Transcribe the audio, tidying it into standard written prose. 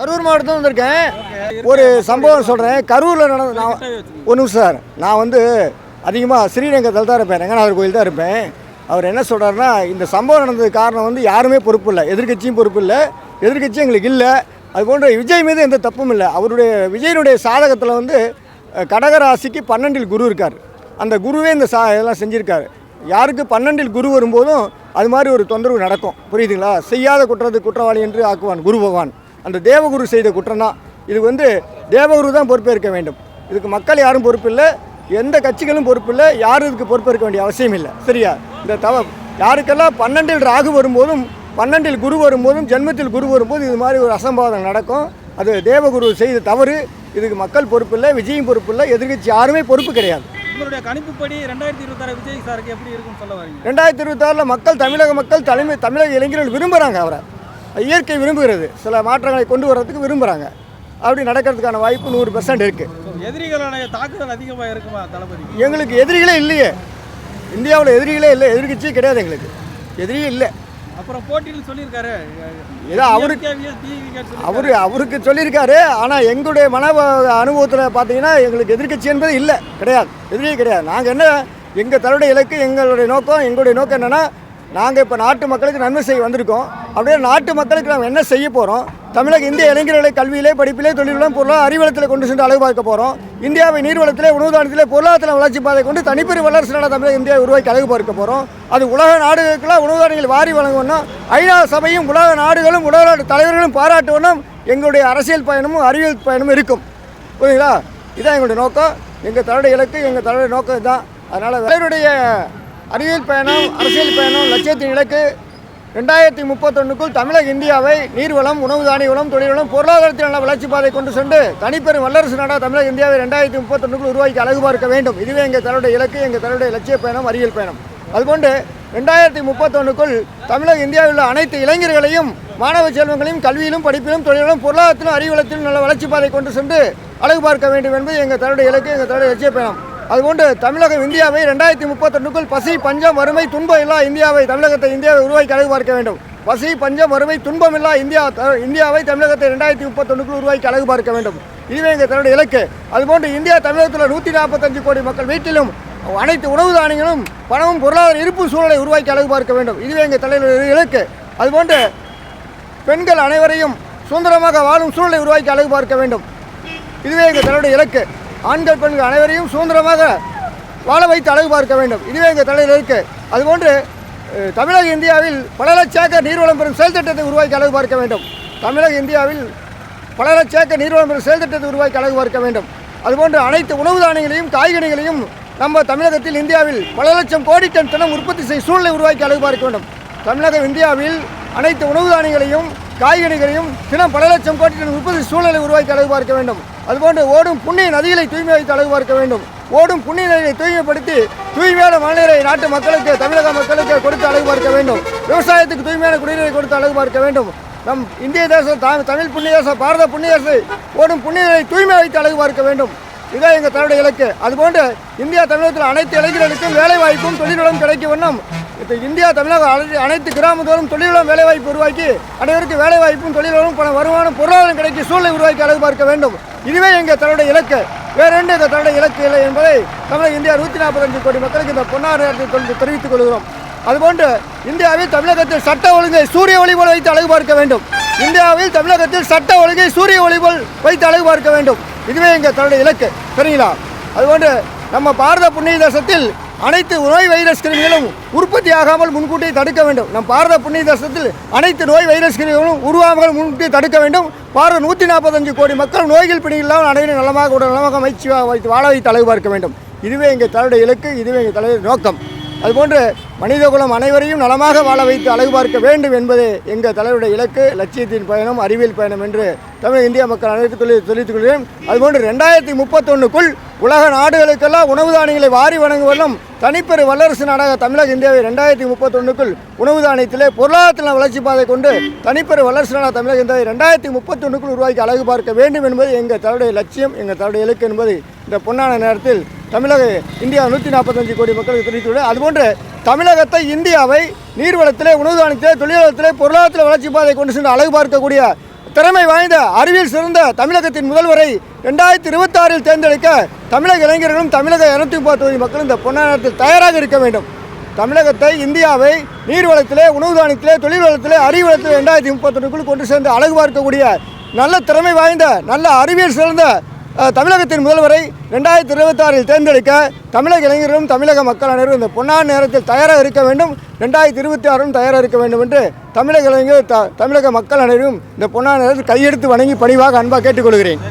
கரூர் மாவட்டத்தில் வந்திருக்கேன். ஒரு சம்பவம் சொல்கிறேன். கரூரில் நடந்த நான் ஒரு நிமிஷம் சார். நான் வந்து அதிகமாக ஸ்ரீரங்கத்தில் தான் இருப்பேன், ரங்கநாதர் கோயில் தான் இருப்பேன். அவர் என்ன சொல்கிறாருன்னா, இந்த சம்பவம் நடந்ததுக்கு காரணம் வந்து யாருமே பொறுப்பு இல்லை, எதிர்கட்சியும் பொறுப்பு இல்லை, எதிர்கட்சியும் எங்களுக்கு இல்லை. அதுபோன்ற விஜய் மீது எந்த தப்பும் இல்லை. அவருடைய விஜயனுடைய சாதகத்தில் வந்து கடகராசிக்கு 12 குரு இருக்கார். அந்த குருவே இந்த இதெல்லாம் செஞ்சுருக்காரு. யாருக்கு 12 குரு வரும்போதும் அது மாதிரி ஒரு தொந்தரவு நடக்கும். புரியுதுங்களா? செய்யாத குற்றத்துக்கு குற்றவாளி என்று ஆக்குவான் குரு பகவான். அந்த தேவகுரு செய்த குற்றம் தான். இதுக்கு வந்து தேவகுரு தான் பொறுப்பேற்க வேண்டும். இதுக்கு மக்கள் யாரும் பொறுப்பு இல்லை, எந்த கட்சிகளும் பொறுப்பு இல்லை, யாரும் இதுக்கு பொறுப்பேற்க வேண்டிய அவசியம் இல்லை. சரியா? இந்த யாருக்கெல்லாம் 12 ராகு வரும்போதும் 12 குரு வரும்போதும் ஜென்மத்தில் குரு வரும்போது இது மாதிரி ஒரு அசம்பாவிதம் நடக்கும். அது தேவகுரு செய்த தவறு. இதுக்கு மக்கள் பொறுப்பு இல்லை, விஜயும் பொறுப்பு இல்லை, எதிர்கட்சி யாருமே பொறுப்பு கிடையாது. உங்களுடைய கணிப்புப்படி 2026 விஜய் சாருக்கு எப்படி இருக்குன்னு சொல்ல வரீங்க? 2026 மக்கள், தமிழக மக்கள், தமிழக இளைஞர்கள் விரும்புகிறாங்க. அவரை இயற்கை விரும்புகிறது. சில மாற்றங்களை கொண்டு வர்றதுக்கு விரும்புகிறாங்க. அப்படி நடக்கிறதுக்கான வாய்ப்பு 100% இருக்குது. எதிரிகளுடைய தாக்குதல் அதிகமாக இருக்குமா தளபதி? எங்களுக்கு எதிரிகளே இல்லையே. இந்தியாவில் எதிரிகளே இல்லை, எதிர்கட்சியே கிடையாது. எங்களுக்கு எதிரியே இல்லை. அப்புறம் போட்டியில் சொல்லியிருக்காரு, ஏதோ அவருக்கு சொல்லியிருக்காரு. ஆனால் எங்களுடைய அனுபவத்தில் பார்த்தீங்கன்னா எங்களுக்கு எதிர்கட்சி என்பது இல்லை, கிடையாது, எதிரியே கிடையாது. நாங்கள் என்ன, எங்கள் தன்னுடைய இலக்கு, எங்களுடைய நோக்கம் என்னென்னா, நாங்கள் இப்போ நாட்டு மக்களுக்கு நன்மை செய்ய வந்திருக்கோம். அப்படியே நாட்டு மக்களுக்கு நாங்கள் என்ன செய்ய போகிறோம்? தமிழக இந்திய இளைஞர்களை கல்வியிலே, படிப்பிலே, தொழிலும், பொருளாதார அறிவளத்தில் கொண்டு சென்று அழகு பார்க்க போகிறோம். இந்தியாவை நீர்வளத்திலே, உணவுதானத்திலே, பொருளாதார வளர்ச்சி பாதை கொண்டு தனிப்பெரும் வல்லரசு நாடாக தமிழக இந்தியாவை உருவாக்கி அழகு பார்க்க போகிறோம். அது உலக நாடுகளுக்கெல்லாம் உணவுதானியங்கள் வாரி வழங்கணும். ஐநா சபையும் உலக நாடுகளும் உலக நாட்டு தலைவர்களும் பாராட்டணும். எங்களுடைய அரசியல் பயணமும் அறிவியல் பயணமும் இருக்கும். புரியுங்களா? இதுதான் எங்களுடைய நோக்கம், எங்கள் தன்னுடைய இலக்கு, எங்கள் தன்னுடைய நோக்கம் இதுதான். அதனால் தலைவருடைய அறிவியல் பயணம், அரசியல் பயணம், லட்சியத்தின் இலக்கு 2031க்குள் தமிழக இந்தியாவை நீர்வளம், உணவு தானிய வளம், தொழில்வளம், பொருளாதாரத்தில் நல்ல வளர்ச்சி பாதை கொண்டு சென்று தனிப்பெரும் வல்லரசு நாடாக தமிழக இந்தியாவை 2031க்குள் உருவாக்கி அழகு பார்க்க வேண்டும். இதுவே எங்கள் தன்னுடைய இலக்கு, எங்கள் தன்னுடைய லட்சிய பயணம், அறிவியல் பயணம். அதுபோன்று 2031க்குள் தமிழக இந்தியாவில் உள்ள அனைத்து இளைஞர்களையும், மாணவ செல்வங்களையும் கல்வியிலும், படிப்பிலும், தொழிலும், பொருளாதாரத்திலும், அறிவியலத்திலும் நல்ல வளர்ச்சி பாதை கொண்டு சென்று அழகு பார்க்க வேண்டும் என்பது எங்கள் தன்னுடைய இலக்கு, எங்கள் தன்னுடைய லட்சிய பயணம். அதுபோன்று தமிழகம் இந்தியாவை 2031க்குள் பசி, பஞ்சம், வறுமை, துன்பம் இல்லா இந்தியாவை, இந்தியாவை உருவாக்கி அழகு பார்க்க வேண்டும். பசி, பஞ்சம், வறுமை, துன்பம் இல்லா இந்தியாவை, தமிழகத்தை 2031க்குள் உருவாக்கி அழகு பார்க்க வேண்டும். இதுவே எங்கள் தன்னுடைய இலக்கு. அதுபோன்று இந்தியா தமிழகத்தில் 145 கோடி மக்கள் வீட்டிலும் அனைத்து உணவு தானியங்களும், பணமும், பொருளாதார இருப்பு சூழலை உருவாக்கி அழகு பார்க்க வேண்டும். இதுவே எங்கள் தலைவருடைய இலக்கு. அதுபோன்று பெண்கள் அனைவரையும் சுதந்திரமாக வாழும் சூழலை உருவாக்கி அழகு பார்க்க வேண்டும். இதுவே எங்கள் தலைவருடைய இலக்கு. ஆண்கள், பெண்கள் அனைவரையும் சுதந்திரமாக வாழ வைத்து அழகு பார்க்க வேண்டும். இதுவே எங்கள் தலைவர் இருக்கு. அதுபோன்று தமிழக இந்தியாவில் பல லட்ச ஏக்கர் நீர்வளம் பெறும் செயல் திட்டத்தை உருவாக்கி அழகு பார்க்க வேண்டும். தமிழக இந்தியாவில் பல லட்ச ஏக்கர் நீர்வளம் பெறும் செயல் திட்டத்தை உருவாக்கி அழகு பார்க்க வேண்டும். அதுபோன்று அனைத்து உணவு தானியங்களையும், காய்கறிகளையும் நம்ம தமிழகத்தில், இந்தியாவில் பல லட்சம் கோடி டன் தினம் உற்பத்தி செய்யும் சூழலை உருவாக்கி அழகு பார்க்க வேண்டும். தமிழக இந்தியாவில் அனைத்து உணவு தானியங்களையும், காய்கறிகளையும் தினம் பல லட்சம் கோடி டன் உற்பத்தி சூழலை உருவாக்கி அழகு பார்க்க வேண்டும். அதுபோன்று ஓடும் புண்ணிய நதிகளை தூய்மை வைத்து அழகு பார்க்க வேண்டும். ஓடும் புண்ணிய நதிகளை தூய்மைப்படுத்தி தூய்மையான மழைநீரை நாட்டு மக்களுக்கு, தமிழக மக்களுக்கு கொடுத்து அழகு பார்க்க வேண்டும். விவசாயத்துக்கு தூய்மையான குடிநீரை கொடுத்து அழகு பார்க்க வேண்டும். நம் இந்திய தேசம், தமிழ் புண்ணிய தேசம், பாரத புண்ணிய தேசம் ஓடும் புண்ணிய நதியை தூய்மை வைத்து அழகு பார்க்க வேண்டும். இதுதான் எங்கள் தன்னுடைய இலக்கு. அதுபோன்று இந்தியா தமிழகத்தில் அனைத்து இளைஞர்களுக்கும் வேலைவாய்ப்பும் தொழில்நுட்பம் கிடைக்கும் வண்ணம் இந்தியா தமிழக அனைத்து கிராமத்தோறும் தொழில்நுட்பம் வேலைவாய்ப்பு உருவாக்கி அனைவருக்கும் வேலைவாய்ப்பும் தொழில்நுட்பம், பண வருமானம், பொருளாதாரம் கிடைக்கும் சூழலை உருவாக்கி அழகு பார்க்க வேண்டும். இதுவே எங்கள் தன்னுடைய இலக்கு. வேறு எந்த தன்னுடைய இலக்கு இல்லை என்பதை தமிழக இந்தியா 145 கோடி மக்களுக்கு இந்த பொன்னார் நேரத்தில் தெரிவித்துக் கொள்கிறோம். அதுபோன்று இந்தியாவில் தமிழகத்தில் சட்ட ஒழுங்கை சூரிய ஒளி போல் வைத்து அழகு பார்க்க வேண்டும். இந்தியாவில் தமிழகத்தில் சட்ட ஒழுங்கை சூரிய ஒளி போல் வைத்து அழகு பார்க்க வேண்டும். இதுவே எங்கள் தன்னுடைய இலக்கு. சரிங்களா? அதுபோன்று நம்ம பாரத புண்ணிய தேசத்தில் அனைத்து நோய் வைரஸ் கிருமிகளும் உற்பத்தி ஆகாமல் முன்கூட்டியே தடுக்க வேண்டும். நம் பாரத புண்ணிய தேசத்தில் அனைத்து நோய் வைரஸ் கிருமிகளும் உருவாகாமல் முன்கூட்டியே தடுக்க வேண்டும். பாரத 145 கோடி மக்கள் நோய்கள் பிடியில்லாமல் அனைவரும் நலமாக, உடல் நலமாக அமைச்சு வைத்து வாழ வைத்து அழகு பார்க்க வேண்டும். இதுவே எங்கள் தன்னுடைய இலக்கு, இதுவே எங்கள் தலைவர் நோக்கம். அதுபோன்று மனிதகுலம் அனைவரையும் நலமாக வாழ வைத்து அழகு பார்க்க வேண்டும் என்பது எங்கள் தலைவருடைய இலக்கு, லட்சியத்தின் பயணம், அறிவியல் பயணம் என்று தமிழ் இந்திய மக்கள் அனைத்து தெரிவித்துக் கொள்கிறேன். அதுபோன்று 2031க்குள் உலக நாடுகளுக்கெல்லாம் உணவு தானியங்களை வாரி வழங்குவதும் தனிப்பெரு வல்லரசு நாடாக தமிழக இந்தியாவை 2031க்குள் உணவு தானியத்திலே பொருளாதாரத்தில் வளர்ச்சி பாதை கொண்டு தனிப்பெரு வல்லரசு நாடாக தமிழக இந்தியாவை 2031க்குள் உருவாக்கி அழகு பார்க்க வேண்டும் என்பது எங்கள் தலைவருடைய லட்சியம், எங்கள் தலைவருடைய இலக்கு என்பது இந்த பொன்னான நேரத்தில் தமிழக இந்தியா 145 கோடி மக்களுக்கு தெரிவித்துள்ளது. அதுபோன்று தமிழகத்தை, இந்தியாவை நீர்வளத்திலே, உணவு தானியத்திலே, தொழில்நுட்பத்திலே, பொருளாதாரத்தில் வளர்ச்சி பாதை கொண்டு சென்று அழகு பார்க்கக்கூடிய திறமை வாய்ந்த அறிவியல் சிறந்த தமிழகத்தின் முதல்வரை 2026 தேர்ந்தெடுக்க தமிழக இளைஞர்களும் தமிழக 230 மக்களும் இந்த பொன்னான நேரத்தில் தயாராக இருக்க வேண்டும். தமிழகத்தை, இந்தியாவை நீர்வளத்திலே, உணவு தானியத்திலே, தொழில் வளத்திலே, அறிவு வளத்திலே 2031க்குள் கொண்டு சேர்ந்து அழகு பார்க்கக்கூடிய நல்ல திறமை வாய்ந்த நல்ல அறிவியல் சிறந்த தமிழகத்தின் முதல்வரை 2026 தேர்ந்தெடுக்க தமிழக இளைஞர்களும் தமிழக மக்கள் அனைவரும் இந்த பொன்னான நேரத்தில் தயாராக இருக்க வேண்டும். 2026 தயாராக இருக்க வேண்டும் என்று தமிழக இளைஞர் தமிழக மக்கள் அனைவரும் இந்த பொன்னான நேரத்தில் கையெடுத்து வணங்கி பணிவாக அன்பாக கேட்டுக்கொள்கிறேன்.